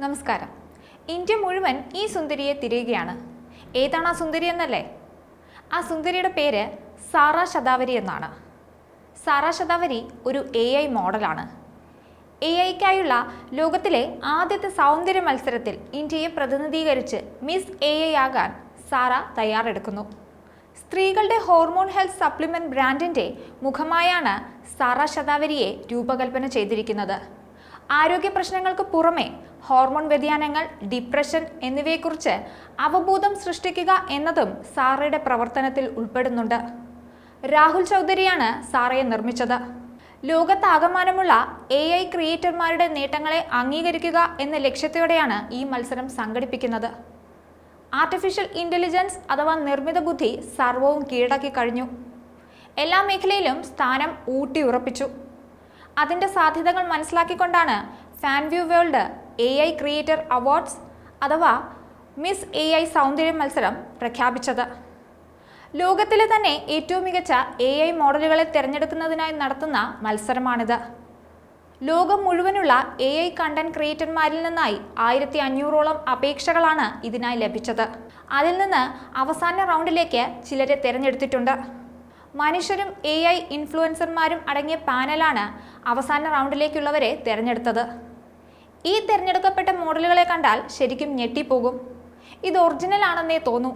നമസ്കാരം. ഇന്ത്യ മുഴുവൻ ഈ സുന്ദരിയെ തിരയുകയാണ്. ഏതാണ് ആ സുന്ദരി എന്നല്ലേ? ആ സുന്ദരിയുടെ പേര് സാറ ശതാവരി എന്നാണ്. സാറ ശതാവരി ഒരു AI മോഡലാണ്. AIക്കായുള്ള ലോകത്തിലെ ആദ്യത്തെ സൗന്ദര്യ മത്സരത്തിൽ ഇന്ത്യയെ പ്രതിനിധീകരിച്ച് മിസ് AI ആകാൻ സാറ തയ്യാറെടുക്കുന്നു. സ്ത്രീകളുടെ ഹോർമോൺ ഹെൽത്ത് സപ്ലിമെന്റ് ബ്രാൻഡിന്റെ മുഖമായാണ് സാറ ശതാവരിയെ രൂപകൽപ്പന ചെയ്തിരിക്കുന്നത്. ആരോഗ്യ പ്രശ്നങ്ങൾക്ക് പുറമെ ഹോർമോൺ വ്യതിയാനങ്ങൾ, ഡിപ്രഷൻ എന്നിവയെക്കുറിച്ച് അവബോധം സൃഷ്ടിക്കുക എന്നതും സാറയുടെ പ്രവർത്തനത്തിൽ ഉൾപ്പെടുന്നുണ്ട്. രാഹുൽ ചൗധരിയാണ് സാറയെ നിർമ്മിച്ചത്. ലോകത്താകമാനമുള്ള AI ക്രിയേറ്റർമാരുടെ നേട്ടങ്ങളെ അംഗീകരിക്കുക എന്ന ലക്ഷ്യത്തോടെയാണ് ഈ മത്സരം സംഘടിപ്പിക്കുന്നത്. ആർട്ടിഫിഷ്യൽ ഇന്റലിജൻസ് അഥവാ നിർമ്മിത ബുദ്ധി സർവവും കീഴടക്കി കഴിഞ്ഞു. എല്ലാ മേഖലയിലും സ്ഥാനം ഊട്ടിയുറപ്പിച്ചു. അതിൻ്റെ സാധ്യതകൾ മനസ്സിലാക്കിക്കൊണ്ടാണ് ഫാൻവ്യൂ വേൾഡ് AI ക്രിയേറ്റർ അവാർഡ്സ് അഥവാ മിസ് AI സൗന്ദര്യ മത്സരം പ്രഖ്യാപിച്ചത്. ലോകത്തിലെ തന്നെ ഏറ്റവും മികച്ച AI മോഡലുകളെ തിരഞ്ഞെടുക്കുന്നതിനായി നടത്തുന്ന മത്സരമാണിത്. ലോകം മുഴുവനുള്ള AI കണ്ടന്റ് ക്രിയേറ്റർമാരിൽ നിന്നായി 1500ഓളം അപേക്ഷകളാണ് ഇതിനായി ലഭിച്ചത്. അതിൽ നിന്ന് അവസാന റൗണ്ടിലേക്ക് ചിലരെ തിരഞ്ഞെടുത്തിട്ടുണ്ട്. മനുഷ്യരും AI ഇൻഫ്ലുവൻസർമാരും അടങ്ങിയ പാനലാണ് അവസാന റൗണ്ടിലേക്കുള്ളവരെ തിരഞ്ഞെടുത്തത്. ഈ തിരഞ്ഞെടുക്കപ്പെട്ട മോഡലുകളെ കണ്ടാൽ ശരിക്കും ഞെട്ടിപ്പോകും. ഇത് ഒറിജിനൽ ആണെന്നേ തോന്നൂ.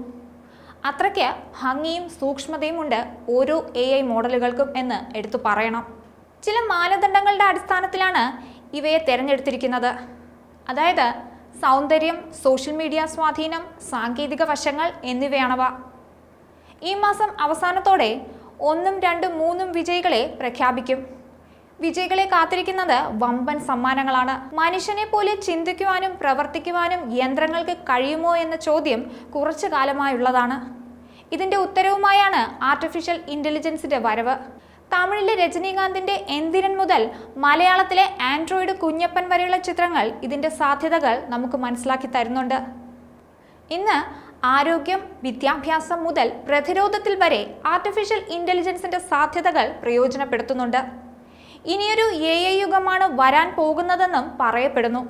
അത്രയ്ക്ക് ഭംഗിയും സൂക്ഷ്മതയും ഉണ്ട് ഓരോ AI മോഡലുകൾക്കും എന്ന് എടുത്തു പറയണം. ചില മാനദണ്ഡങ്ങളുടെ അടിസ്ഥാനത്തിലാണ് ഇവയെ തിരഞ്ഞെടുത്തിരിക്കുന്നത്. അതായത് സൗന്ദര്യം, സോഷ്യൽ മീഡിയ സ്വാധീനം, സാങ്കേതിക വശങ്ങൾ എന്നിവയാണവ. ഈ മാസം അവസാനത്തോടെ 1, 2, 3 വിജയികളെ പ്രഖ്യാപിക്കും. വിജയികളെ കാത്തിരിക്കുന്നത് വമ്പൻ സമ്മാനങ്ങളാണ്. മനുഷ്യനെ പോലെ ചിന്തിക്കുവാനും പ്രവർത്തിക്കുവാനും യന്ത്രങ്ങൾക്ക് കഴിയുമോ എന്ന ചോദ്യം കുറച്ചു കാലമായുള്ളതാണ്. ഇതിന്റെ ഉത്തരവുമായാണ് ആർട്ടിഫിഷ്യൽ ഇന്റലിജൻസിന്റെ വരവ്. തമിഴിലെ രജനീകാന്തിന്റെ എന്തിരൻ മുതൽ മലയാളത്തിലെ ആൻഡ്രോയിഡ് കുഞ്ഞപ്പൻ വരെയുള്ള ചിത്രങ്ങൾ ഇതിന്റെ സാധ്യതകൾ നമുക്ക് മനസ്സിലാക്കി തരുന്നുണ്ട്. ഇന്ന് ആരോഗ്യം, വിദ്യാഭ്യാസം മുതൽ പ്രതിരോധത്തിൽ വരെ ആർട്ടിഫിഷ്യൽ ഇന്റലിജൻസിന്റെ സാധ്യതകൾ പ്രയോജനപ്പെടുത്തുന്നുണ്ട്. ഇനിയൊരു AI യുഗമാണ് വരാൻ പോകുന്നതെന്നും പറയപ്പെടുന്നു.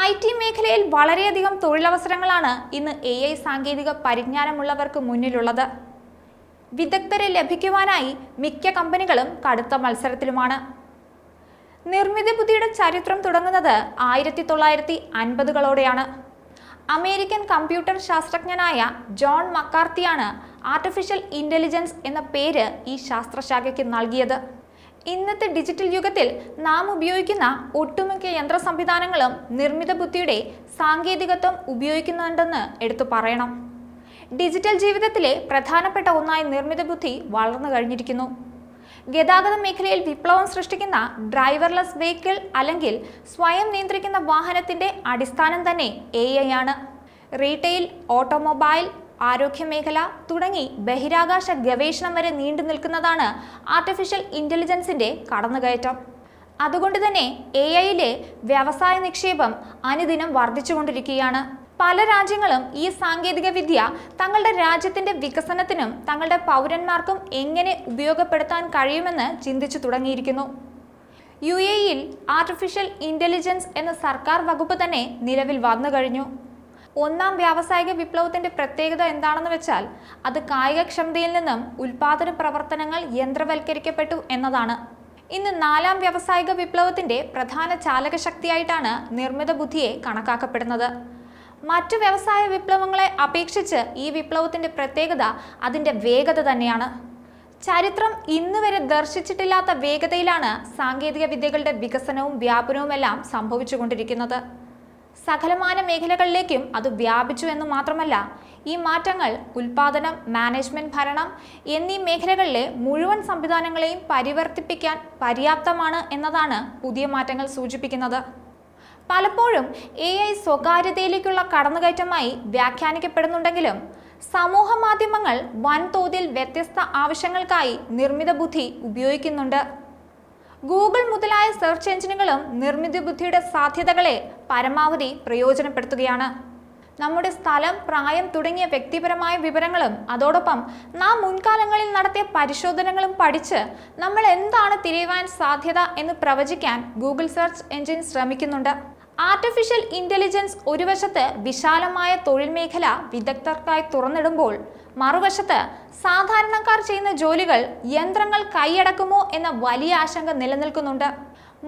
IT മേഖലയിൽ വളരെയധികം തൊഴിലവസരങ്ങളാണ് ഇന്ന് AI സാങ്കേതിക പരിജ്ഞാനമുള്ളവർക്ക് മുന്നിലുള്ളത്. വിദഗ്ധരെ ലഭിക്കുവാനായി മിക്ക കമ്പനികളും കടുത്ത മത്സരത്തിലുമാണ്. നിർമ്മിത ബുദ്ധിയുടെ ചരിത്രം തുടങ്ങുന്നത് 1950കളോടെയാണ്. അമേരിക്കൻ കമ്പ്യൂട്ടർ ശാസ്ത്രജ്ഞനായ ജോൺ മക്കാർത്തിയാണ് ആർട്ടിഫിഷ്യൽ ഇന്റലിജൻസ് എന്ന പേര് ഈ ശാസ്ത്രശാഖയ്ക്ക് നൽകിയത്. ഇന്നത്തെ ഡിജിറ്റൽ യുഗത്തിൽ നാം ഉപയോഗിക്കുന്ന ഒട്ടുമിക്ക യന്ത്ര സംവിധാനങ്ങളും നിർമ്മിത ബുദ്ധിയുടെ സാങ്കേതികത്വം ഉപയോഗിക്കുന്നുണ്ടെന്ന് എടുത്തു പറയണം. ഡിജിറ്റൽ ജീവിതത്തിലെ പ്രധാനപ്പെട്ട ഒന്നായി നിർമ്മിത ബുദ്ധി വളർന്നു കഴിഞ്ഞിരിക്കുന്നു. ഗതാഗത മേഖലയിൽ വിപ്ലവം സൃഷ്ടിക്കുന്ന ഡ്രൈവർലെസ് വെഹിക്കിൾ അല്ലെങ്കിൽ സ്വയം നിയന്ത്രിക്കുന്ന വാഹനത്തിന്റെ അടിസ്ഥാനം തന്നെ AI ആണ്. റീറ്റെയിൽ, ഓട്ടോമൊബൈൽ, ആരോഗ്യമേഖല തുടങ്ങി ബഹിരാകാശ ഗവേഷണം വരെ നീണ്ടു നിൽക്കുന്നതാണ് ആർട്ടിഫിഷ്യൽ ഇന്റലിജൻസിന്റെ കടന്നുകയറ്റം. അതുകൊണ്ട് തന്നെ AIയിലെ വ്യവസായ നിക്ഷേപം അനുദിനം വർദ്ധിച്ചുകൊണ്ടിരിക്കുകയാണ്. പല രാജ്യങ്ങളും ഈ സാങ്കേതിക വിദ്യ തങ്ങളുടെ രാജ്യത്തിന്റെ വികസനത്തിനും തങ്ങളുടെ പൗരന്മാർക്കും എങ്ങനെ ഉപയോഗപ്പെടുത്താൻ കഴിയുമെന്ന് ചിന്തിച്ചു തുടങ്ങിയിരിക്കുന്നു. UAEയിൽ ആർട്ടിഫിഷ്യൽ ഇന്റലിജൻസ് എന്ന സർക്കാർ വകുപ്പ് തന്നെ നിലവിൽ വന്നു കഴിഞ്ഞു. ഒന്നാം വ്യാവസായിക വിപ്ലവത്തിന്റെ പ്രത്യേകത എന്താണെന്ന് വെച്ചാൽ അത് കായികക്ഷമതയിൽ നിന്നും ഉൽപാദന പ്രവർത്തനങ്ങൾ യന്ത്രവൽക്കരിക്കപ്പെട്ടു എന്നതാണ്. ഇന്ന് 4ാം വ്യാവസായിക വിപ്ലവത്തിന്റെ പ്രധാന ചാലകശക്തിയായിട്ടാണ് നിർമ്മിത ബുദ്ധിയെ കണക്കാക്കപ്പെടുന്നത്. മറ്റു വ്യവസായ വിപ്ലവങ്ങളെ അപേക്ഷിച്ച് ഈ വിപ്ലവത്തിന്റെ പ്രത്യേകത അതിന്റെ വേഗത തന്നെയാണ്. ചരിത്രം ഇന്നുവരെ ദർശിച്ചിട്ടില്ലാത്ത വേഗതയിലാണ് സാങ്കേതിക വിദ്യകളുടെ വികസനവും വ്യാപനവുമെല്ലാം സംഭവിച്ചുകൊണ്ടിരിക്കുന്നത്. സകലമാന മേഖലകളിലേക്കും അത് വ്യാപിച്ചു എന്ന് മാത്രമല്ല, ഈ മാറ്റങ്ങൾ ഉൽപാദനം, മാനേജ്മെന്റ്, ഭരണം എന്നീ മേഖലകളിലെ മുഴുവൻ സംവിധാനങ്ങളെയും പരിവർത്തിപ്പിക്കാൻ പര്യാപ്തമാണ് എന്നതാണ് പുതിയ മാറ്റങ്ങൾ സൂചിപ്പിക്കുന്നത്. പലപ്പോഴും AI സ്വകാര്യതയിലേക്കുള്ള കടന്നുകയറ്റമായി വ്യാഖ്യാനിക്കപ്പെടുന്നുണ്ടെങ്കിലും സമൂഹ മാധ്യമങ്ങൾ വൻതോതിൽ വ്യത്യസ്ത ആവശ്യങ്ങൾക്കായി നിർമ്മിത ബുദ്ധി ഉപയോഗിക്കുന്നുണ്ട്. ഗൂഗിൾ മുതലായ സെർച്ച് എഞ്ചിനുകളും നിർമ്മിത ബുദ്ധിയുടെ സാധ്യതകളെ പരമാവധി പ്രയോജനപ്പെടുത്തുകയാണ്. നമ്മുടെ സ്ഥലം, പ്രായം തുടങ്ങിയ വ്യക്തിപരമായ വിവരങ്ങളും അതോടൊപ്പം നാം മുൻകാലങ്ങളിൽ നടത്തിയ പരിശോധനകളും പഠിച്ച് നമ്മൾ എന്താണ് തിരയുവാൻ സാധ്യത എന്ന് പ്രവചിക്കാൻ ഗൂഗിൾ സെർച്ച് എഞ്ചിൻ ശ്രമിക്കുന്നുണ്ട്. ആർട്ടിഫിഷ്യൽ ഇന്റലിജൻസ് ഒരു വശത്ത് വിശാലമായ തൊഴിൽ മേഖല വിദഗ്ധർക്കായി തുറന്നിടുമ്പോൾ മറുവശത്ത് സാധാരണക്കാർ ചെയ്യുന്ന ജോലികൾ യന്ത്രങ്ങൾ കൈയടക്കുമോ എന്ന വലിയ ആശങ്ക നിലനിൽക്കുന്നുണ്ട്.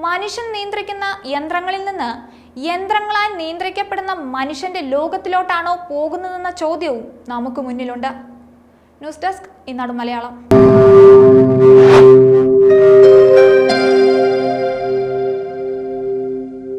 മനുഷ്യൻ നിയന്ത്രിക്കുന്ന യന്ത്രങ്ങളിൽ നിന്ന് യന്ത്രങ്ങളാൽ നിയന്ത്രിക്കപ്പെടുന്ന മനുഷ്യന്റെ ലോകത്തിലോട്ടാണോ പോകുന്നതെന്ന ചോദ്യവും നമുക്ക് മുന്നിലുണ്ട്. ന്യൂസ് ഡെസ്ക് ഈനാട് മലയാളം.